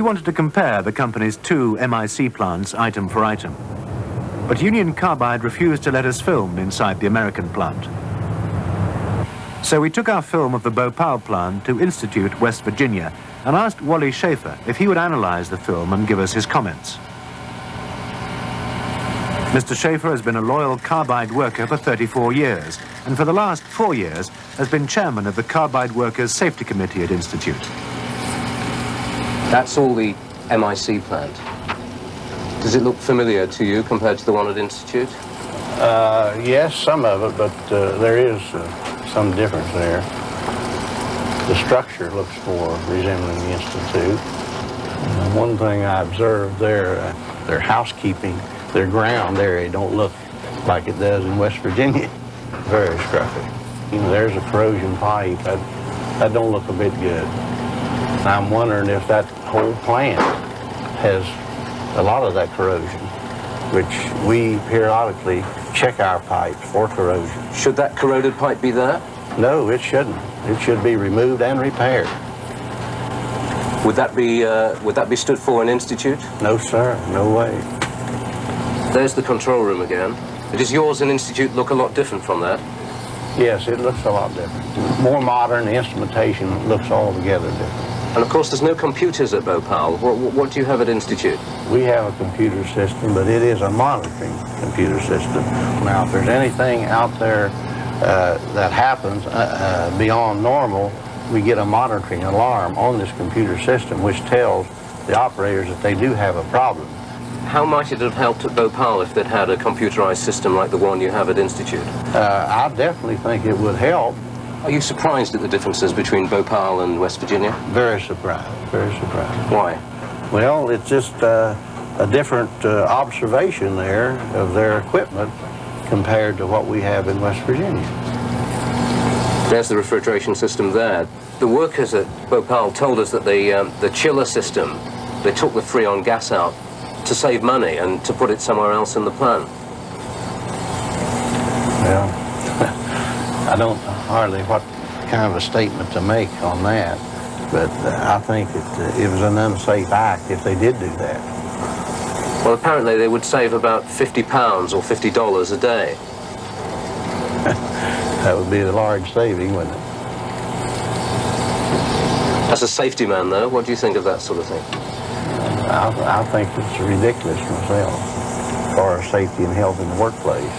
We wanted to compare the company's two MIC plants item for item. But Union Carbide refused to let us film inside the American plant. So we took our film of the Bhopal plant to Institute, West Virginia, and asked Wally Schaefer if he would analyze the film and give us his comments. Mr. Schaefer has been a loyal carbide worker for 34 years, and for the last 4 years has been chairman of the Carbide Workers Safety Committee at Institute. That's all the MIC plant. Does it look familiar to you compared to the one at Institute? Yes, some of it, but there is some difference there. The structure looks more resembling the Institute. One thing I observed there, their housekeeping, their ground area don't look like it does in West Virginia. Very scruffy. You know, there's a corrosion pipe. That don't look a bit good. I'm wondering if that whole plant has a lot of that corrosion, which we periodically check our pipes for corrosion. Should that corroded pipe be there? No, it shouldn't. It should be removed and repaired. Would that be stood for an Institute? No, sir. No way. There's the control room again. Does yours and Institute look a lot different from that? Yes, it looks a lot different. More modern, the instrumentation looks altogether different. And of course, there's no computers at Bhopal. What do you have at Institute? We have a computer system, but it is a monitoring computer system. Now, if there's anything out there that happens beyond normal, we get a monitoring alarm on this computer system, which tells the operators that they do have a problem. How might it have helped at Bhopal if they'd had a computerized system like the one you have at Institute? I definitely think it would help. Are you surprised at the differences between Bhopal and West Virginia? Very surprised, very surprised. Why? Well, it's just a different observation there of their equipment compared to what we have in West Virginia. There's the refrigeration system there. The workers at Bhopal told us that the chiller system, they took the Freon gas out to save money and to put it somewhere else in the plant. Well, I don't hardly what kind of a statement to make on that, but I think it was an unsafe act if they did do that. Well, apparently they would save about £50 or $50 a day. That would be a large saving, wouldn't it? As a safety man, though, what do you think of that sort of thing? I think it's ridiculous myself for safety and health in the workplace.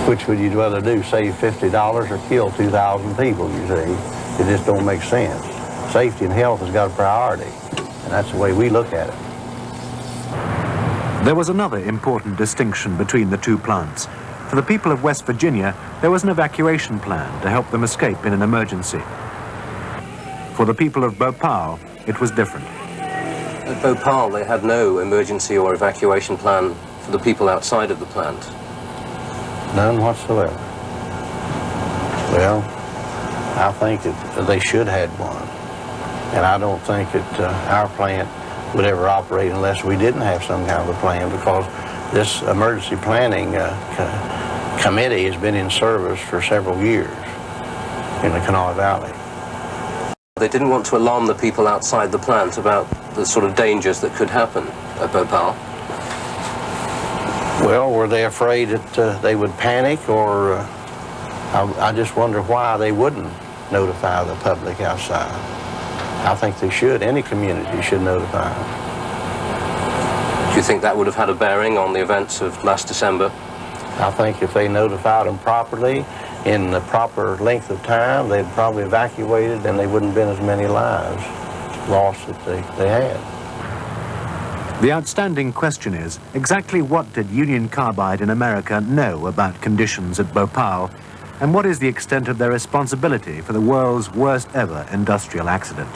Which would you rather do, save $50 or kill 2,000 people, you see? It just don't make sense. Safety and health has got a priority, and that's the way we look at it. There was another important distinction between the two plants. For the people of West Virginia, there was an evacuation plan to help them escape in an emergency. For the people of Bhopal, it was different. At Bhopal, they had no emergency or evacuation plan for the people outside of the plant. None whatsoever. Well, I think that they should have had one. And I don't think that our plant would ever operate unless we didn't have some kind of a plan, because this emergency planning committee has been in service for several years in the Kanawha Valley. They didn't want to alarm the people outside the plant about the sort of dangers that could happen at Bhopal. Well, were they afraid that they would panic, or I just wonder why they wouldn't notify the public outside. I think they should. Any community should notify them. Do you think that would have had a bearing on the events of last December? I think if they notified them properly, in the proper length of time, they'd probably evacuated and there wouldn't have been as many lives lost that they had. The outstanding question is, exactly what did Union Carbide in America know about conditions at Bhopal, and what is the extent of their responsibility for the world's worst ever industrial accident?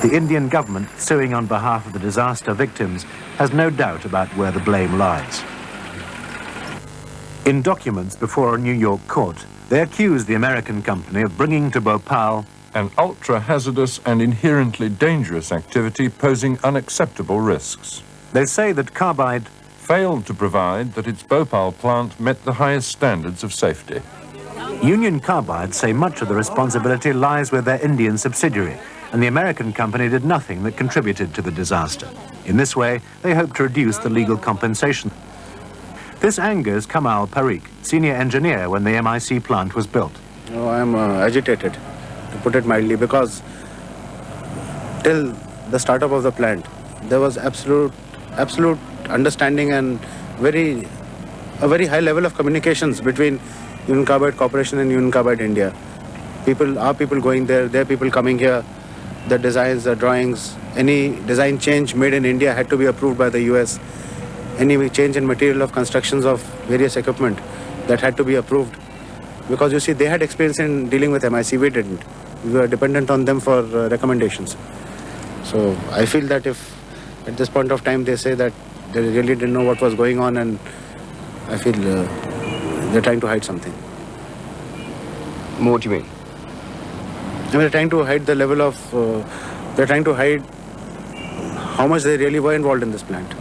The Indian government, suing on behalf of the disaster victims, has no doubt about where the blame lies. In documents before a New York court, they accuse the American company of bringing to Bhopal an ultra-hazardous and inherently dangerous activity posing unacceptable risks. They say that Carbide failed to provide that its Bhopal plant met the highest standards of safety. Union Carbide say much of the responsibility lies with their Indian subsidiary, and the American company did nothing that contributed to the disaster. In this way, they hoped to reduce the legal compensation. This angers Kamal Parikh, senior engineer when the MIC plant was built. Oh, I'm agitated, to put it mildly, because till the startup of the plant, there was absolute understanding and a very high level of communications between Union Carbide Corporation and Union Carbide India. Our people going there, their people coming here, the designs, the drawings, any design change made in India had to be approved by the US. Any change in material of constructions of various equipment, that had to be approved. Because you see, they had experience in dealing with MIC, we didn't. We were dependent on them for recommendations. So I feel that if at this point of time they say that they really didn't know what was going on, and I feel they're trying to hide something. What do you mean? They're trying to hide the level of, they're trying to hide how much they really were involved in this plant.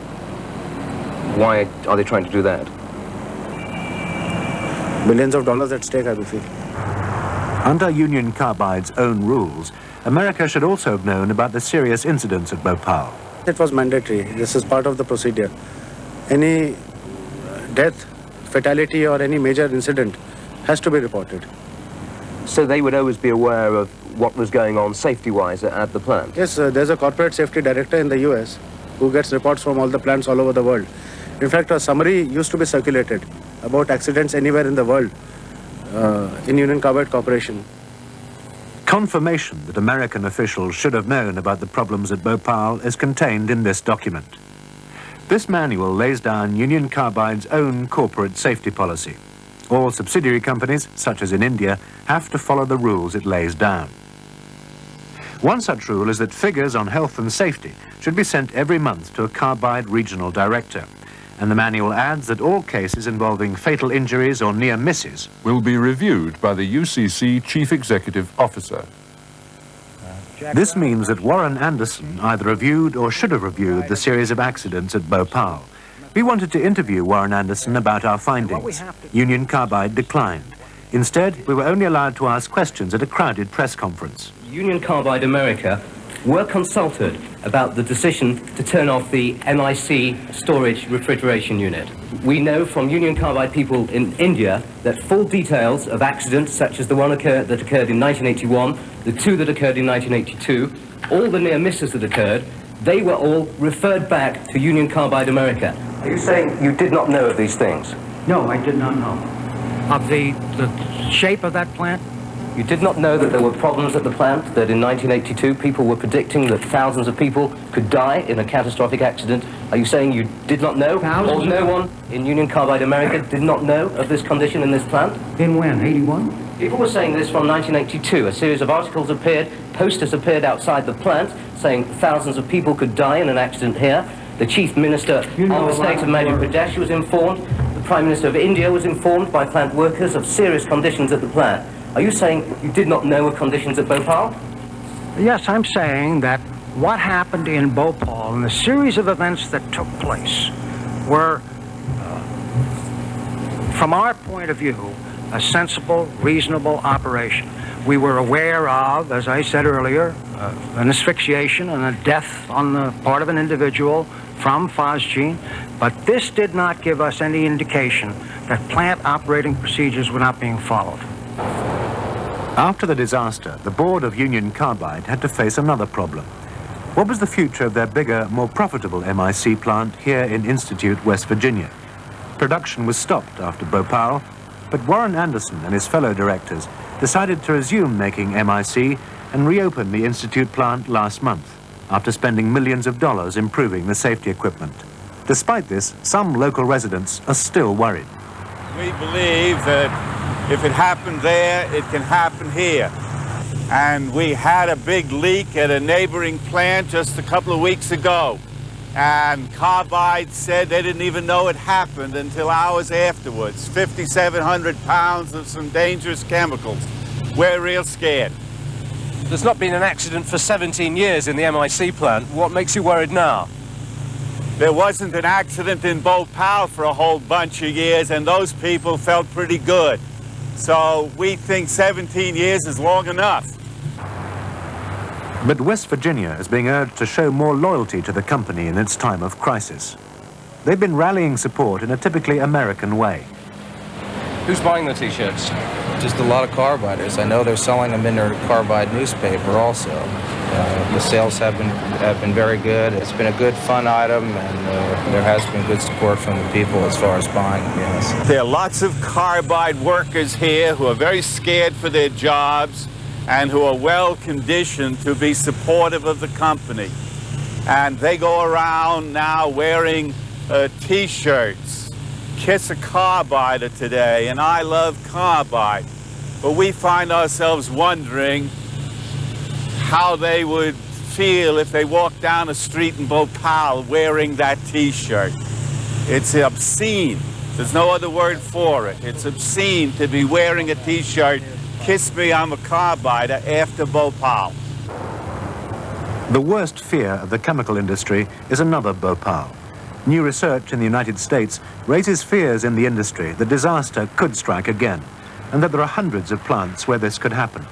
Why are they trying to do that? Billions of dollars at stake, I feel. Under Union Carbide's own rules, America should also have known about the serious incidents at Bhopal. It was mandatory. This is part of the procedure. Any death, fatality or any major incident has to be reported. So they would always be aware of what was going on safety-wise at the plant? Yes, there's a corporate safety director in the US who gets reports from all the plants all over the world. In fact, a summary used to be circulated about accidents anywhere in the world in Union Carbide Corporation. Confirmation that American officials should have known about the problems at Bhopal is contained in this document. This manual lays down Union Carbide's own corporate safety policy. All subsidiary companies, such as in India, have to follow the rules it lays down. One such rule is that figures on health and safety should be sent every month to a Carbide regional director. And the manual adds that all cases involving fatal injuries or near misses will be reviewed by the UCC Chief Executive Officer. This means that Warren Anderson either reviewed or should have reviewed the series of accidents at Bhopal. We wanted to interview Warren Anderson about our findings. Union Carbide declined. Instead, we were only allowed to ask questions at a crowded press conference. Union Carbide America were consulted about the decision to turn off the MIC storage refrigeration unit. We know from Union Carbide people in India that full details of accidents such as the one that occurred in 1981, the two that occurred in 1982, all the near misses that occurred, they were all referred back to Union Carbide America. Are you saying you did not know of these things? No, I did not know. Of the shape of that plant? You did not know that there were problems at the plant, that in 1982 people were predicting that thousands of people could die in a catastrophic accident. Are you saying you did not know? Thousands? Or no one in Union Carbide America did not know of this condition in this plant? In when, 81? People were saying this from 1982. A series of articles appeared, posters appeared outside the plant saying thousands of people could die in an accident here. The Chief Minister of the State of Madhya Pradesh was informed. The Prime Minister of India was informed by plant workers of serious conditions at the plant. Are you saying you did not know of conditions at Bhopal? Yes, I'm saying that what happened in Bhopal and the series of events that took place were, from our point of view, a sensible, reasonable operation. We were aware of, as I said earlier, an asphyxiation and a death on the part of an individual from phosgene, but this did not give us any indication that plant operating procedures were not being followed. After the disaster, the board of Union Carbide had to face another problem. What was the future of their bigger, more profitable MIC plant here in Institute, West Virginia? Production was stopped after Bhopal, but Warren Anderson and his fellow directors decided to resume making MIC and reopen the Institute plant last month, after spending millions of dollars improving the safety equipment. Despite this, some local residents are still worried. We believe that if it happened there, it can happen here. And we had a big leak at a neighboring plant just a couple of weeks ago. And Carbide said they didn't even know it happened until hours afterwards. 5,700 pounds of some dangerous chemicals. We're real scared. There's not been an accident for 17 years in the MIC plant. What makes you worried now? There wasn't an accident in Bhopal for a whole bunch of years, and those people felt pretty good. So we think 17 years is long enough. But West Virginia is being urged to show more loyalty to the company in its time of crisis. They've been rallying support in a typically American way. Who's buying the T-shirts? Just a lot of carbiders. I know they're selling them in their carbide newspaper also. The sales have been very good. It's been a good fun item, and there has been good support from the people as far as buying, yes. There are lots of carbide workers here who are very scared for their jobs and who are well conditioned to be supportive of the company. And they go around now wearing T-shirts. Kiss a carbider today, and I love carbide. But we find ourselves wondering how they would feel if they walked down a street in Bhopal wearing that T-shirt. It's obscene. There's no other word for it. It's obscene to be wearing a T-shirt, "Kiss me, I'm a carbider," after Bhopal. The worst fear of the chemical industry is another Bhopal. New research in the United States raises fears in the industry that disaster could strike again, and that there are hundreds of plants where this could happen.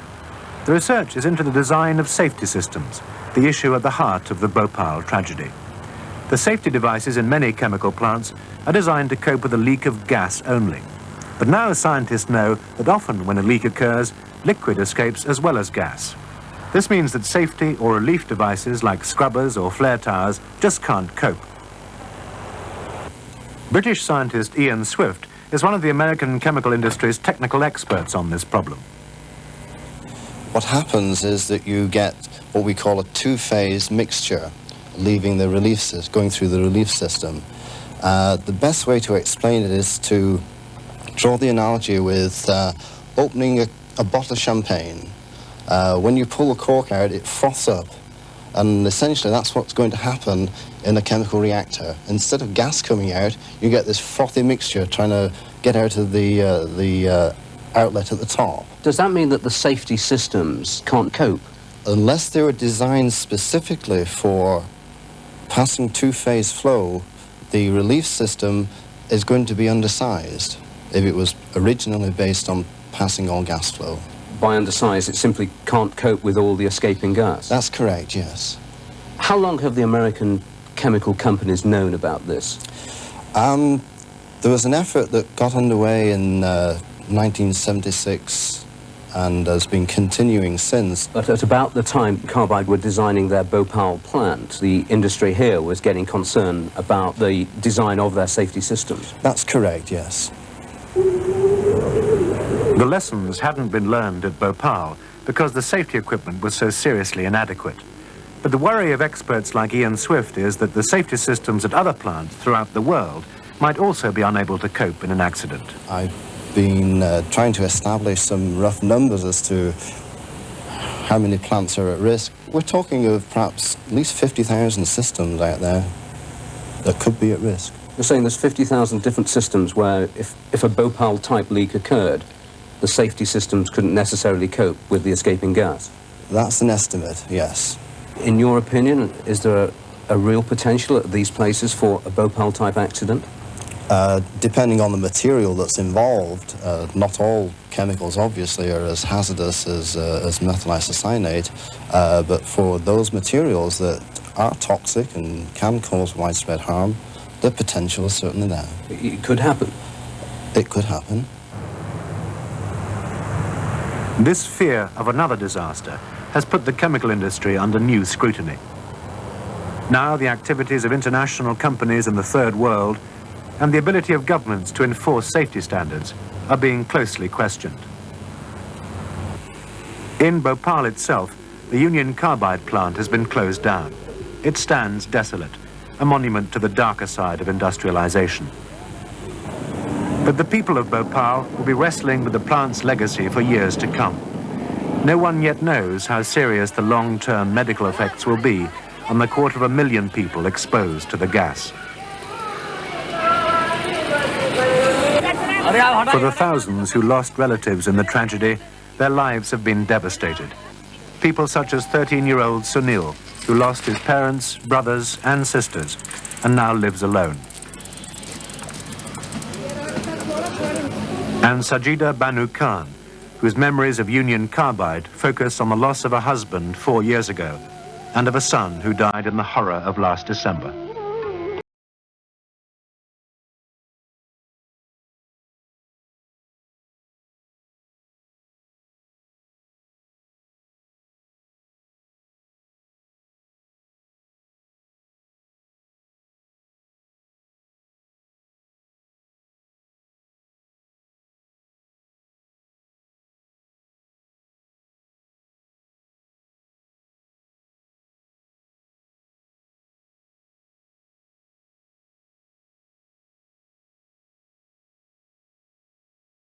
The research is into the design of safety systems, the issue at the heart of the Bhopal tragedy. The safety devices in many chemical plants are designed to cope with a leak of gas only. But now scientists know that often when a leak occurs, liquid escapes as well as gas. This means that safety or relief devices like scrubbers or flare towers just can't cope. British scientist Ian Swift is one of the American chemical industry's technical experts on this problem. What happens is that you get what we call a two-phase mixture, leaving the relief system, going through the relief system. The best way to explain it is to draw the analogy with opening a bottle of champagne. When you pull the cork out, it froths up, and essentially that's what's going to happen in a chemical reactor. Instead of gas coming out, you get this frothy mixture trying to get out of the outlet at the top. Does that mean that the safety systems can't cope? Unless they were designed specifically for passing two-phase flow, the relief system is going to be undersized if it was originally based on passing all gas flow. By undersized, it simply can't cope with all the escaping gas? That's correct, yes. How long have the American chemical companies known about this? There was an effort that got underway in 1976 and has been continuing since. But at about the time Carbide were designing their Bhopal plant, the industry here was getting concerned about the design of their safety systems. That's correct, yes. The lessons hadn't been learned at Bhopal because the safety equipment was so seriously inadequate. But the worry of experts like Ian Swift is that the safety systems at other plants throughout the world might also be unable to cope in an accident. I've been trying to establish some rough numbers as to how many plants are at risk. We're talking of perhaps at least 50,000 systems out there that could be at risk. You're saying there's 50,000 different systems where if a Bhopal-type leak occurred, the safety systems couldn't necessarily cope with the escaping gas? That's an estimate, yes. In your opinion, is there a real potential at these places for a Bhopal-type accident? Depending on the material that's involved, not all chemicals obviously are as hazardous as methyl isocyanate, but for those materials that are toxic and can cause widespread harm, the potential is certainly there. It could happen? It could happen. This fear of another disaster has put the chemical industry under new scrutiny. Now the activities of international companies in the Third World and the ability of governments to enforce safety standards are being closely questioned. In Bhopal itself, the Union Carbide plant has been closed down. It stands desolate, a monument to the darker side of industrialization. But the people of Bhopal will be wrestling with the plant's legacy for years to come. No one yet knows how serious the long-term medical effects will be on the 250,000 people exposed to the gas. For the thousands who lost relatives in the tragedy, their lives have been devastated. People such as 13-year-old Sunil, who lost his parents, brothers and sisters, and now lives alone. And Sajida Banu Khan, whose memories of Union Carbide focus on the loss of a husband 4 years ago and of a son who died in the horror of last December.